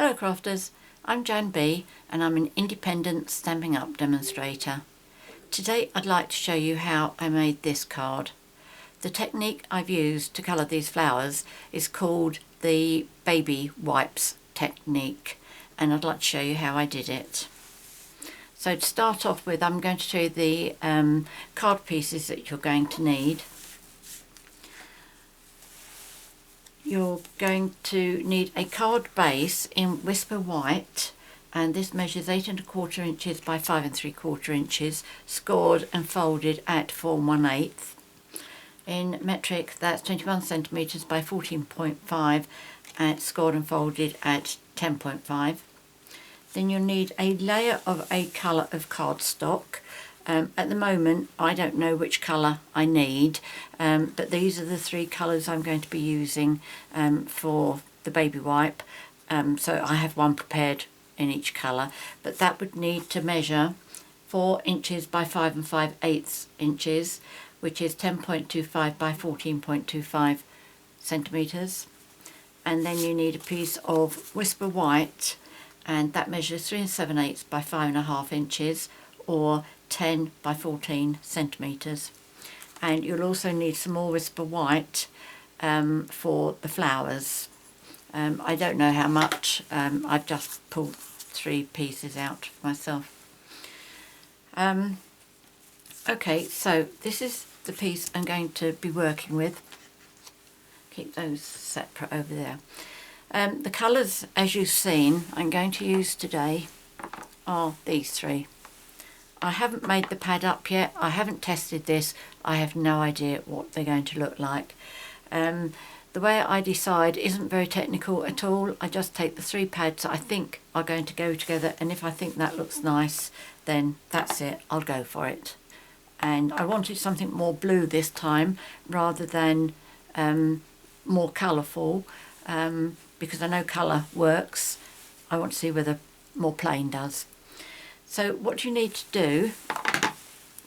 Hello crafters, I'm JanB and I'm an independent Stampin' Up demonstrator. Today I'd like to show you how I made this card. The technique I've used to colour these flowers is called the baby wipes technique, and I'd like to show you how I did it. So to start off with, I'm going to show you the card pieces that you're going to need. You're going to need a card base in Whisper White, and this measures 8 1/4 inches by 5 3/4 inches, scored and folded at 4 1/8. In metric, that's 21 centimetres by 14.5, and scored and folded at 10.5. Then you'll need a layer of a colour of cardstock. At the moment I don't know which colour I need, but these are the three colours I'm going to be using for the baby wipe. So I have one prepared in each colour, but that would need to measure 4 inches by 5 5/8 inches, which is 10.25 by 14.25 centimetres. And then you need a piece of Whisper White, and that measures 3 7/8 by 5 1/2 inches, or 10 by 14 centimetres. And you'll also need some more Whisper White for the flowers. I don't know how much, I've just pulled 3 pieces out myself. Okay, so this is the piece I'm going to be working with. Keep those separate over there. The colours, as you've seen, I'm going to use today are these three. I haven't made the pad up yet, I haven't tested this, I have no idea what they're going to look like. The way I decide isn't very technical at all. I just take the 3 pads that I think are going to go together, and if I think that looks nice, then that's it, I'll go for it. And I wanted something more blue this time rather than more colourful, because I know colour works. I want to see whether more plain does. So what you need to do,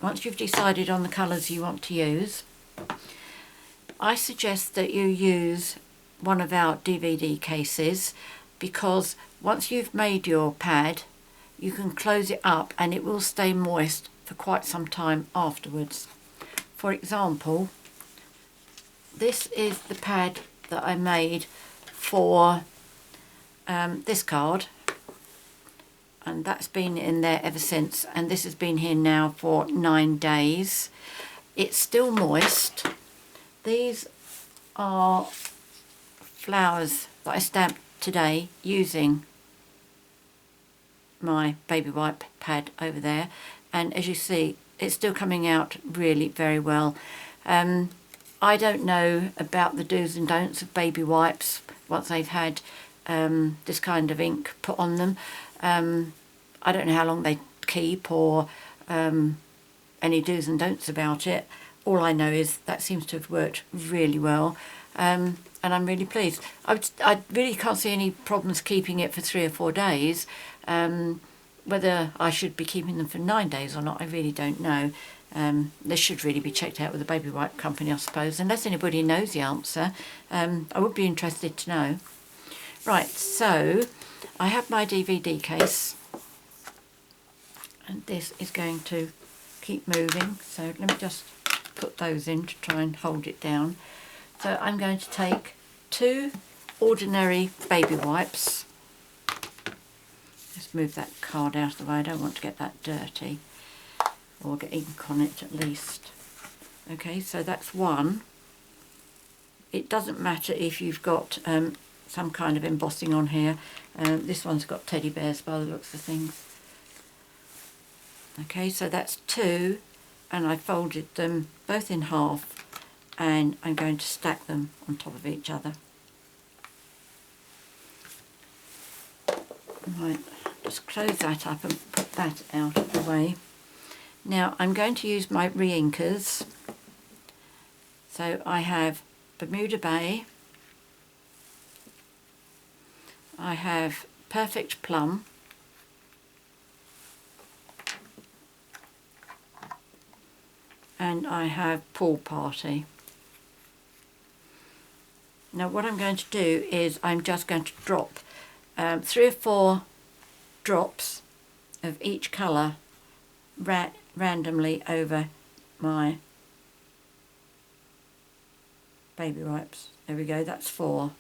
once you've decided on the colours you want to use, I suggest that you use one of our DVD cases, because once you've made your pad, you can close it up and it will stay moist for quite some time afterwards. For example, this is the pad that I made for this card, and that's been in there ever since, and this has been here now for 9 days. It's still moist. These are flowers that I stamped today using my baby wipe pad over there, and as you see, it's still coming out really very well. I don't know about the do's and don'ts of baby wipes once they've had this kind of ink put on them. I don't know how long they keep, or any do's and don'ts about it. All I know is that seems to have worked really well, and I'm really pleased. I really can't see any problems keeping it for 3 or 4 days. Whether I should be keeping them for 9 days or not, I really don't know. This should really be checked out with the baby wipe company, I suppose, unless anybody knows the answer. I would be interested to know. Right, so I have my DVD case, and this is going to keep moving, so let me just put those in to try and hold it down. So I'm going to take 2 ordinary baby wipes. Let's move that card out of the way, I don't want to get that dirty, or get ink on it at least. Okay, so that's one. It doesn't matter if you've got some kind of embossing on here. This one's got teddy bears by the looks of things. Okay, so that's 2, and I folded them both in half, and I'm going to stack them on top of each other. Right, just close that up and put that out of the way. Now I'm going to use my re-inkers. So I have Bermuda Bay, I have Perfect Plum, and I have Pool Party. Now what I'm going to do is I'm just going to drop 3 or 4 drops of each colour randomly over my baby wipes. There we go, that's 4.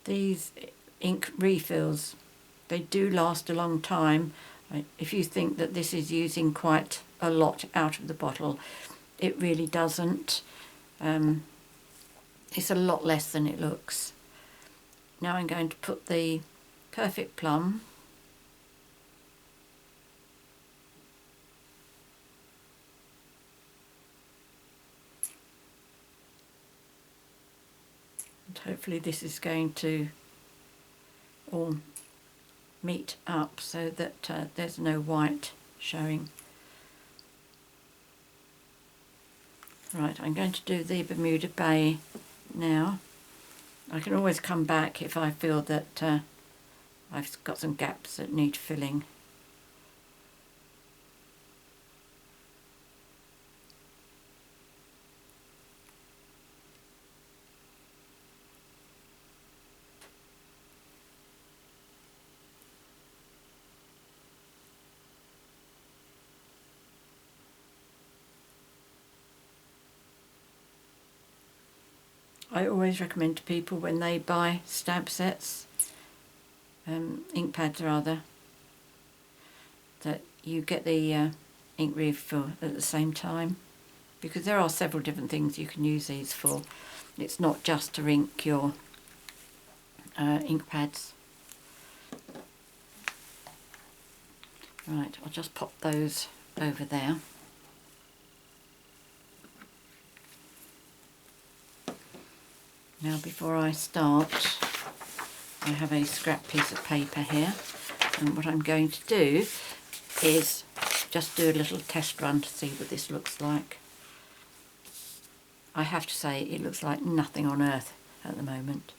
These ink refills, they do last a long time. If you think that this is using quite a lot out of the bottle, it really doesn't. It's a lot less than it looks. Now I'm going to put the Perfect Plum and hopefully this is going to all meet up so that there's no white showing. Right, I'm going to do the Bermuda Bay now. I can always come back if I feel that I've got some gaps that need filling. I always recommend to people when they buy stamp sets, ink pads rather, that you get the ink refill at the same time, because there are several different things you can use these for. It's not just to ink your ink pads. Right, I'll just pop those over there. Now before I start, I have a scrap piece of paper here, and what I'm going to do is just do a little test run to see what this looks like. I have to say it looks like nothing on earth at the moment.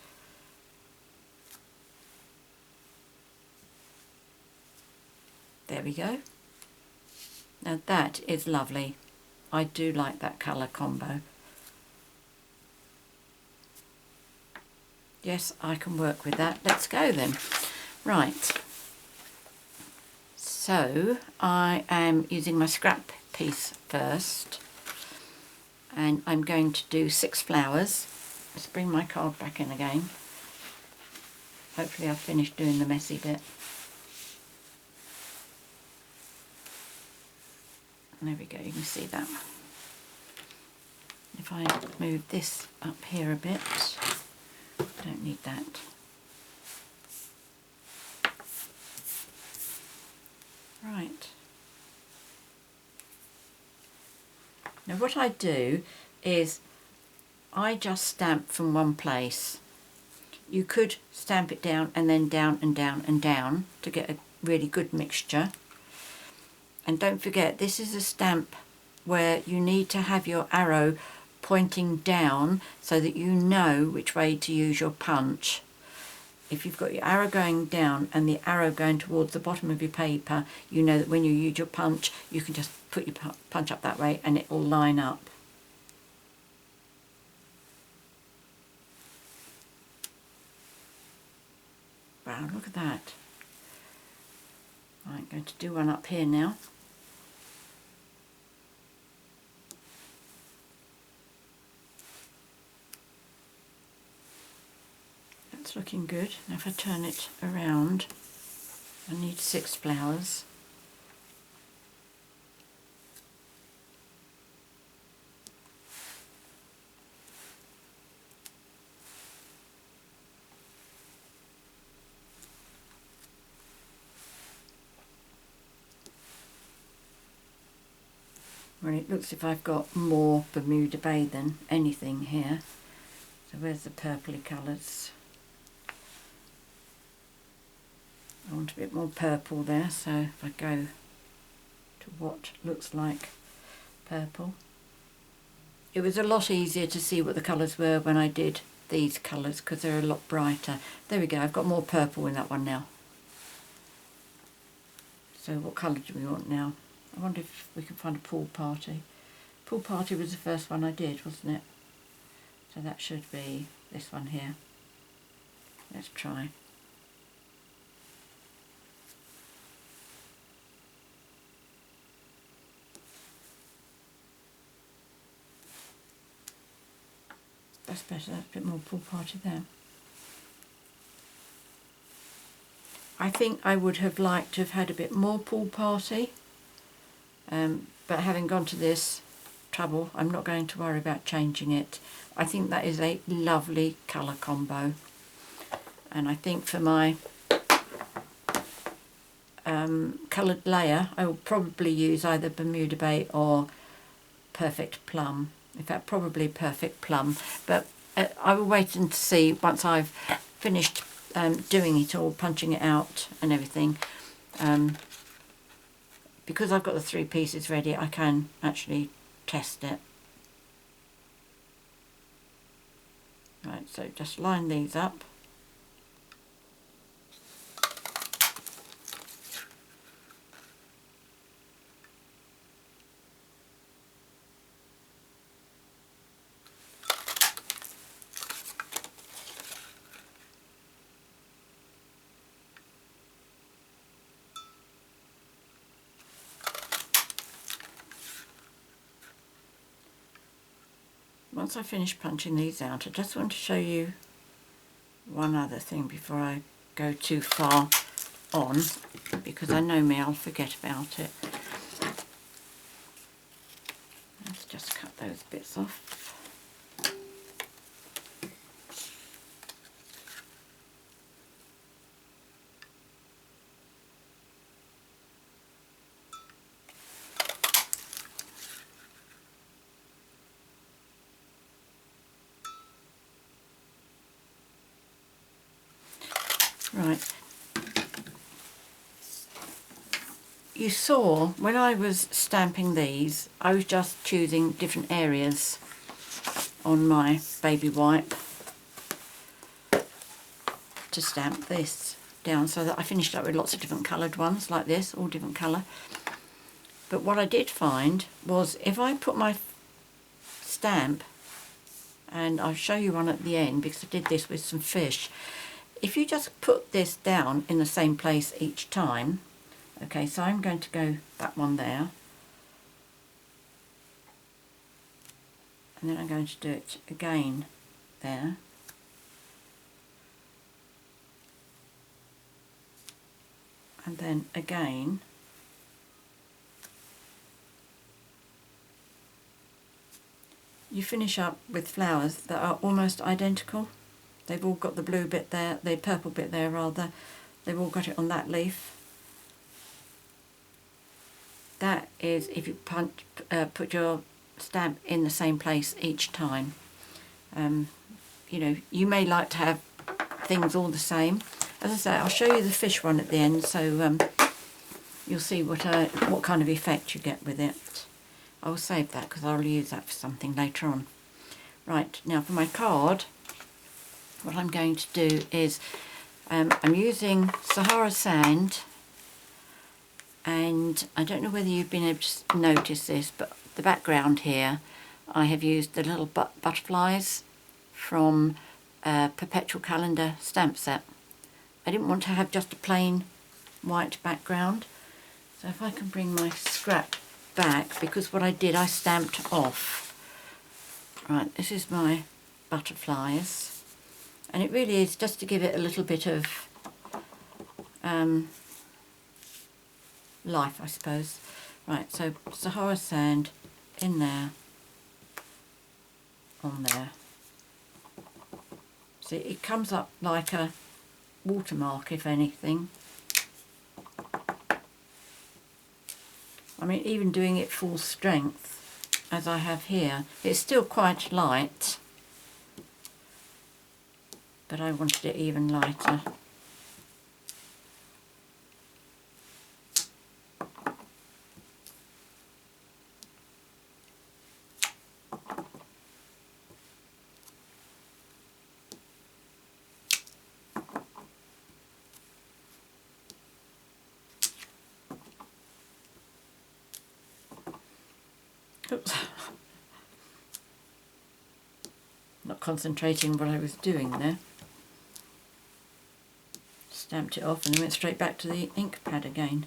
There we go. Now that is lovely. I do like that colour combo. Yes, I can work with that. Let's go then. Right. So I am using my scrap piece first, and I'm going to do 6 flowers. Let's bring my card back in again. Hopefully I've finished doing the messy bit. There we go, you can see that. If I move this up here a bit, don't need that. Right. Now what I do is I just stamp from one place. You could stamp it down and then down and down and down to get a really good mixture. And don't forget, this is a stamp where you need to have your arrow pointing down so that you know which way to use your punch. If you've got your arrow going down and the arrow going towards the bottom of your paper, you know that when you use your punch, you can just put your punch up that way and it will line up. Wow, look at that. I'm going to do one up here now. That's looking good. Now if I turn it around, I need 6 flowers. Well, it looks as if I've got more Bermuda Bay than anything here. So where's the purpley colours? I want a bit more purple there, so if I go to what looks like purple. It was a lot easier to see what the colours were when I did these colours because they're a lot brighter. There we go, I've got more purple in that one now. So what colour do we want now? I wonder if we can find a pool party. Pool party was the first one I did, wasn't it? So that should be this one here. Let's try. That's better, that's a bit more pool party there. I think I would have liked to have had a bit more pool party, but having gone to this trouble, I'm not going to worry about changing it. I think that is a lovely colour combo, and I think for my coloured layer I will probably use either Bermuda Bay or Perfect Plum. In fact, probably Perfect Plum, but I will wait and see once I've finished doing it all, punching it out and everything. Because I've got the 3 pieces ready, I can actually test it. Right, so just line these up. Once I finish punching these out, I just want to show you one other thing before I go too far on, because I know me, I'll forget about it. Let's just cut those bits off. Right, you saw when I was stamping these, I was just choosing different areas on my baby wipe to stamp this down, so that I finished up with lots of different coloured ones like this, all different colour. But what I did find was if I put my stamp, and I'll show you one at the end because I did this with some fish, if you just put this down in the same place each time, okay, so I'm going to go that one there, and then I'm going to do it again there, and then again, you finish up with flowers that are almost identical. They've all got the blue bit there, the purple bit there rather, they've all got it on that leaf. That is if you put your stamp in the same place each time. You know, you may like to have things all the same. As I say, I'll show you the fish one at the end, so you'll see what kind of effect you get with it. I'll save that because I'll use that for something later on. Right, now for my card, what I'm going to do is I'm using Sahara Sand, and I don't know whether you've been able to notice this, but the background here I have used the little butterflies from Perpetual calendar stamp set. I didn't want to have just a plain white background, so if I can bring my scrap back, because what I did, I stamped off. Right, this is my butterflies, and it really is just to give it a little bit of life, I suppose. Right, so Sahara Sand in there, on there. See, it comes up like a watermark, if anything. I mean, even doing it full strength, as I have here, it's still quite light, but I wanted it even lighter. Oops. Not concentrating on what I was doing there. Stamped it off and then went straight back to the ink pad again.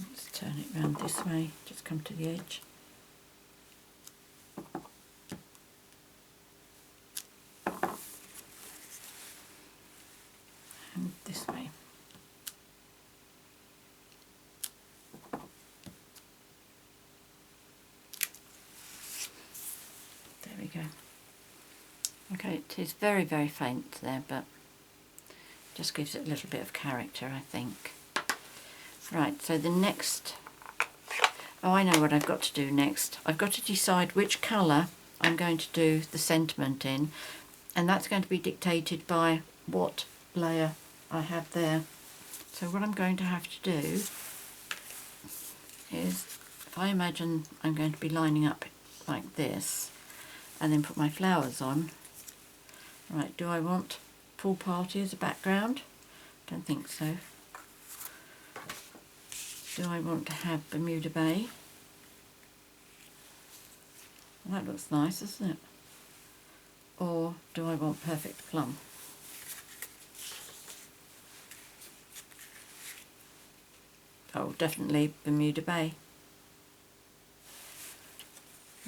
Let's turn it round this way, just come to the edge. And this way. There we go. Okay, it is very, very faint there, but just gives it a little bit of character, I think. Right, so the next, oh, I know what I've got to do next. I've got to decide which colour I'm going to do the sentiment in, and that's going to be dictated by what layer I have there. So what I'm going to have to do is, if I imagine I'm going to be lining up like this, and then put my flowers on. Right, do I want Pool Party as a background? Don't think so. Do I want to have Bermuda Bay? Well, that looks nice, doesn't it? Or do I want Perfect Plum? Oh, definitely Bermuda Bay.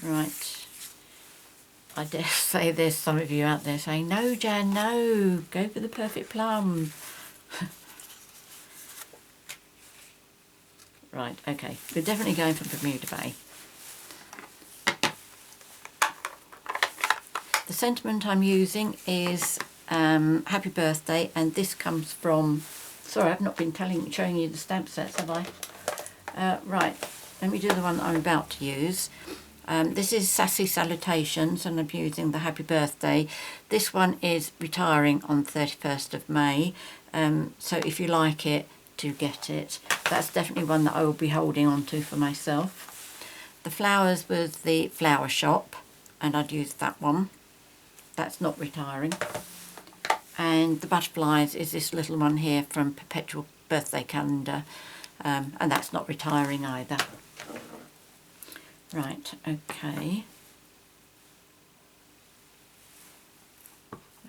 Right. I dare say there's some of you out there saying, no, Jan, no, go for the Perfect Plum. Right, okay, we're definitely going for Bermuda Bay. The sentiment I'm using is Happy Birthday, and this comes from, sorry, I've not been showing you the stamp sets, have I? Right, let me do the one that I'm about to use. This is Sassy Salutations, and I'm using the Happy Birthday. This one is retiring on 31st of May, so if you like it, do get it. That's definitely one that I will be holding on to for myself. The flowers was the Flower Shop, and I'd use that one. That's not retiring. And the butterflies is this little one here from Perpetual birthday calendar, and that's not retiring either. Right, okay.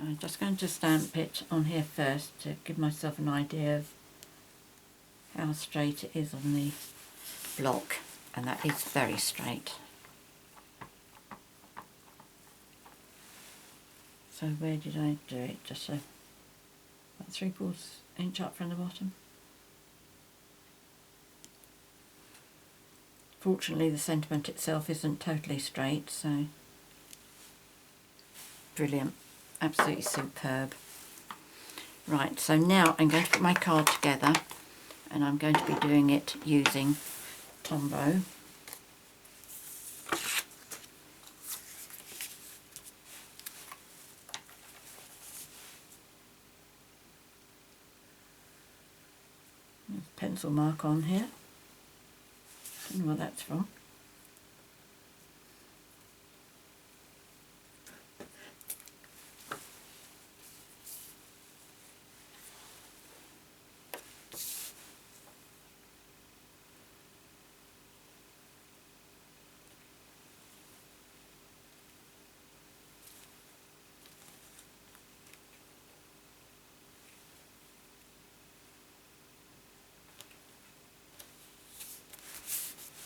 I'm just going to stamp it on here first to give myself an idea of how straight it is on the block, and that is very straight. So where did I do it? Just about 3/4 inch up from the bottom. Fortunately the sentiment itself isn't totally straight, so brilliant, absolutely superb. Right, so now I'm going to put my card together, and I'm going to be doing it using Tombow. There's a pencil mark on here. Don't know what that's from.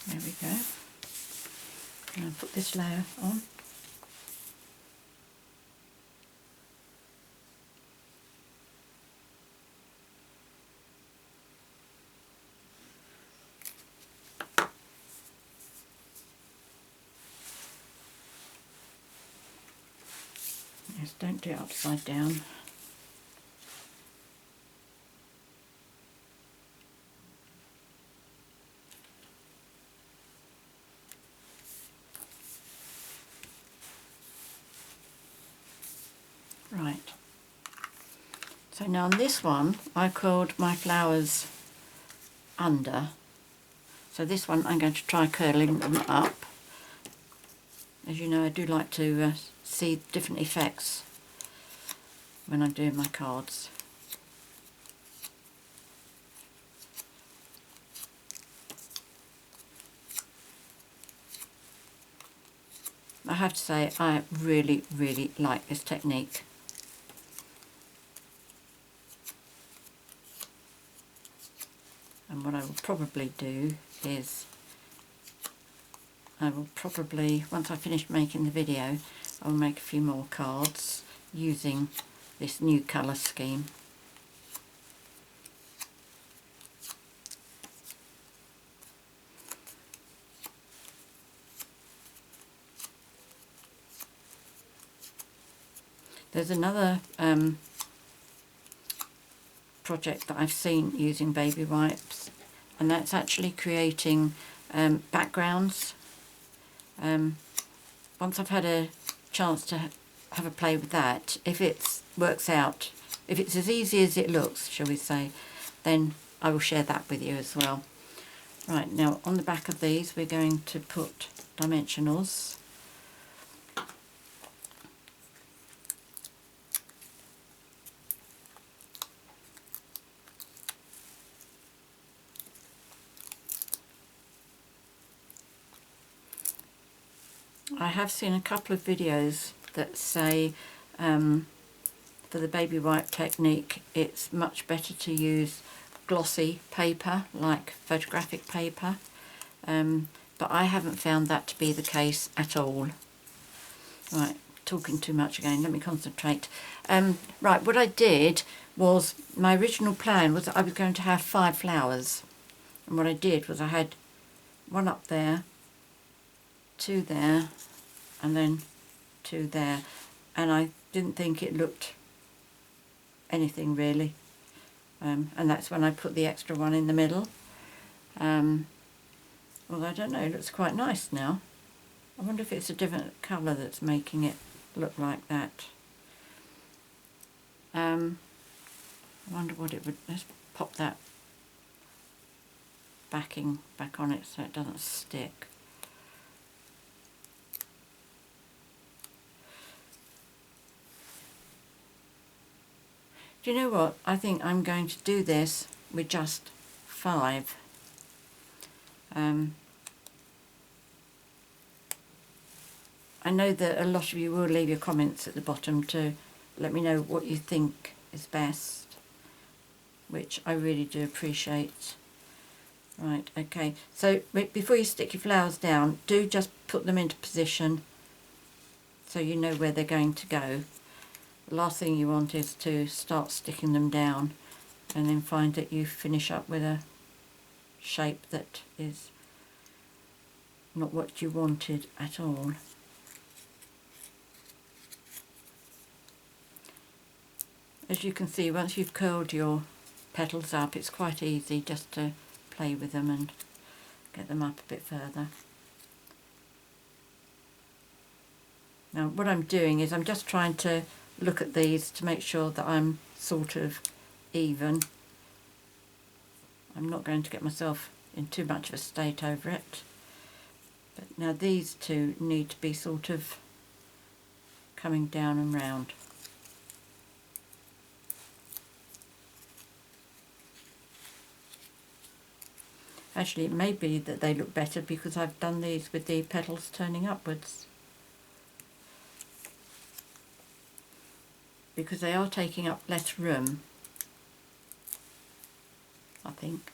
There we go. And I'll put this layer on. Yes, don't do it upside down. Right, so now on this one I curled my flowers under, so this one I'm going to try curling them up. As you know, I do like to see different effects when I'm doing my cards. I have to say I really like this technique. And what I will probably do is I will probably, once I finish making the video, I'll make a few more cards using this new colour scheme. There's another project that I've seen using baby wipes, and that's actually creating backgrounds. Once I've had a chance to have a play with that, if it works out, if it's as easy as it looks, shall we say, then I will share that with you as well. Right, now on the back of these we're going to put dimensionals. I have seen a couple of videos that say for the baby wipe technique it's much better to use glossy paper like photographic paper, but I haven't found that to be the case at all. Right, talking too much again, let me concentrate. Right, what I did was, my original plan was that I was going to have 5 flowers, and what I did was I had one up there, 2 there, and then 2 there, and I didn't think it looked anything really, and that's when I put the extra one in the middle. Well, I don't know, it looks quite nice now. I wonder if it's a different colour that's making it look like that. I wonder what it would, let's pop that backing back on it so it doesn't stick. Do you know what? I think I'm going to do this with just 5. I know that a lot of you will leave your comments at the bottom to let me know what you think is best, which I really do appreciate. Right, okay, so before you stick your flowers down, do just put them into position so you know where they're going to go. The last thing you want is to start sticking them down and then find that you finish up with a shape that is not what you wanted at all. As you can see, once you've curled your petals up, it's quite easy just to play with them and get them up a bit further. Now what I'm doing is I'm just trying to look at these to make sure that I'm sort of even. I'm not going to get myself in too much of a state over it. But now these two need to be sort of coming down and round. Actually, it may be that they look better because I've done these with the petals turning upwards. Because they are taking up less room, I think.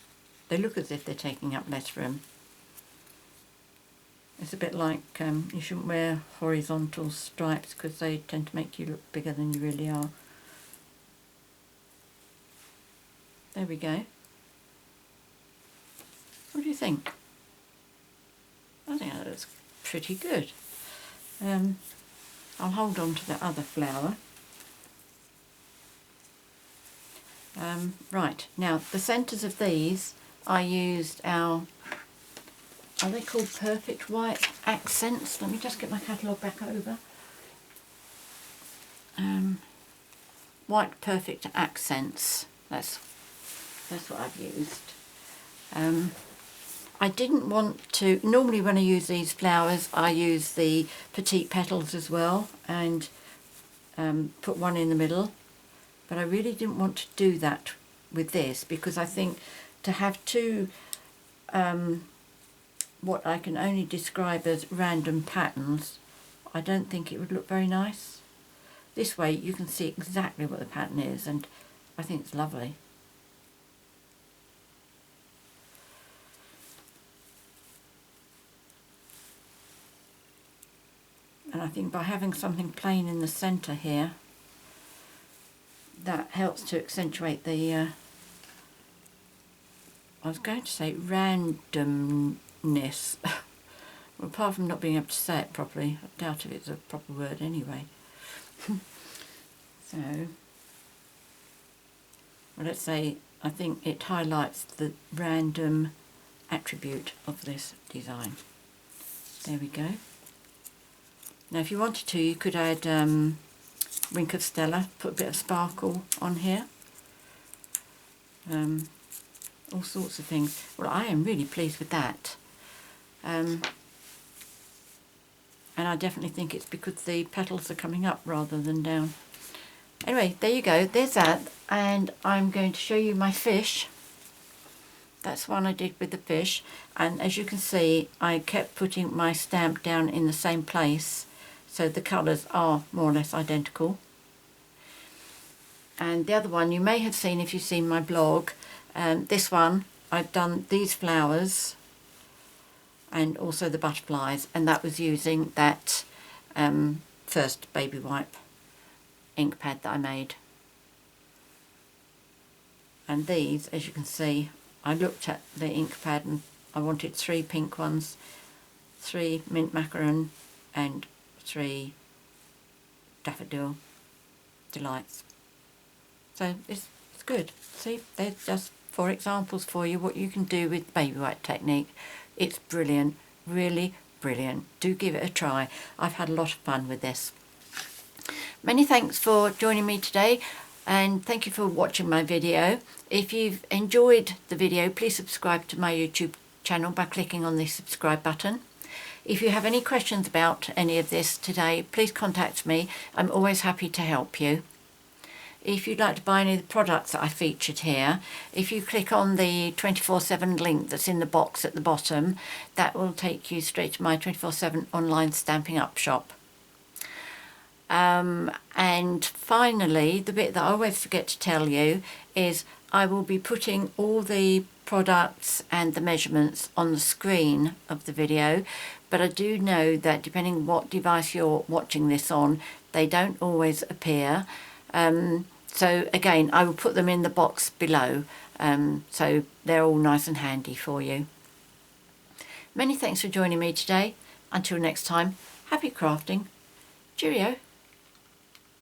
They look as if they're taking up less room. It's a bit like you shouldn't wear horizontal stripes because they tend to make you look bigger than you really are. There we go. What do you think? I think that looks pretty good. I'll hold on to the other flower. Right, now the centres of these I used are they called Perfect White Accents? Let me just get my catalogue back over. White Perfect Accents, that's what I've used. I didn't want to, normally when I use these flowers I use the petite petals as well and put one in the middle. but I really didn't want to do that with this, because I think to have two what I can only describe as random patterns, I don't think it would look very nice. This way you can see exactly what the pattern is, and I think it's lovely. And I think by having something plain in the centre here, that helps to accentuate the, I was going to say randomness. Well, apart from not being able to say it properly, I doubt if it's a proper word anyway. So, well, let's say I think it highlights the random attribute of this design. There we go. Now if you wanted to, you could add Wink of Stella, put a bit of sparkle on here. All sorts of things. Well, I am really pleased with that. And I definitely think it's because the petals are coming up rather than down. Anyway, there you go, there's that, and I'm going to show you my fish. That's one I did with the fish, and as you can see, I kept putting my stamp down in the same place, so the colours are more or less identical. And the other one you may have seen if you've seen my blog, this one I've done these flowers and also the butterflies, and that was using that first baby wipe ink pad that I made. And these, as you can see, I looked at the ink pad and I wanted 3 pink ones, 3 mint macaron and 3 daffodil delights. So it's good. See, there's just 4 examples for you what you can do with baby wipe technique. It's brilliant, really brilliant. Do give it a try. I've had a lot of fun with this. Many thanks for joining me today, and thank you for watching my video. If you've enjoyed the video, please subscribe to my YouTube channel by clicking on the subscribe button. If you have any questions about any of this today, please contact me. I'm always happy to help you. If you'd like to buy any of the products that I featured here, if you click on the 24/7 link that's in the box at the bottom, that will take you straight to my 24/7 online Stampin' Up shop. And finally, the bit that I always forget to tell you is I will be putting all the products and the measurements on the screen of the video, but I do know that depending on what device you're watching this on, they don't always appear. So again, I will put them in the box below, so they're all nice and handy for you. Many thanks for joining me today. Until next time, happy crafting. Cheerio.